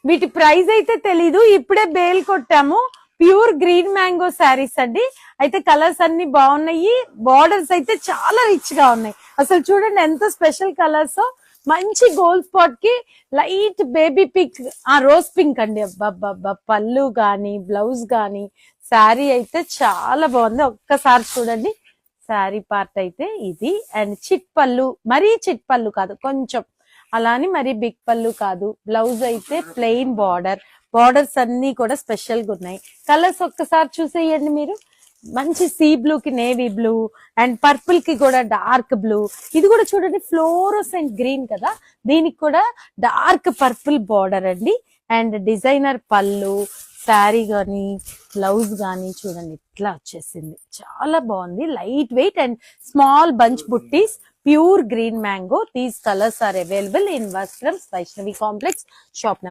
వీటి ప్రైస్ అయితే తెలీదు, ఇప్పుడే బేల్ కొట్టాము. ప్యూర్ గ్రీన్ మ్యాంగో శారీస్ అండి. అయితే కలర్స్ అన్ని బాగున్నాయి, బార్డర్స్ అయితే చాలా రిచ్ గా ఉన్నాయి. అసలు చూడండి ఎంత స్పెషల్ కలర్స్. మంచి గోల్డ్ స్పాట్ కి light baby pink, rose pink అండి. అబ్బా పళ్ళు గాని బ్లౌజ్ గాని శారీ అయితే చాలా బాగుంది. ఒక్కసారి చూడండి శారీ పార్ట్ అయితే ఇది. అండ్ చిట్ పళ్ళు, మరీ చిట్ పళ్ళు కాదు, కొంచెం అలాని మరీ బిగ్ పళ్ళు కాదు. బ్లౌజ్ అయితే ప్లెయిన్ బార్డర్, బార్డర్స్ అన్ని కూడా స్పెషల్ గా ఉన్నాయి. కలర్స్ ఒక్కసారి చూసేయండి మీరు. మంచి సీ బ్లూ కి నేవీ బ్లూ, అండ్ పర్పుల్ కి కూడా డార్క్ బ్లూ. ఇది కూడా చూడండి ఫ్లోరోసెంట్ గ్రీన్ కదా, దీనికి కూడా డార్క్ పర్పుల్ బార్డర్ అండి. అండ్ డిజైనర్ పళ్ళు, శారీ గాని బ్లౌజ్ గాని చూడండి ఇట్లా వచ్చేసింది. చాలా బాగుంది, light weight and small bunch buttis. Pure green mango. These colours are available in Vastram Vaishnavi complex, shop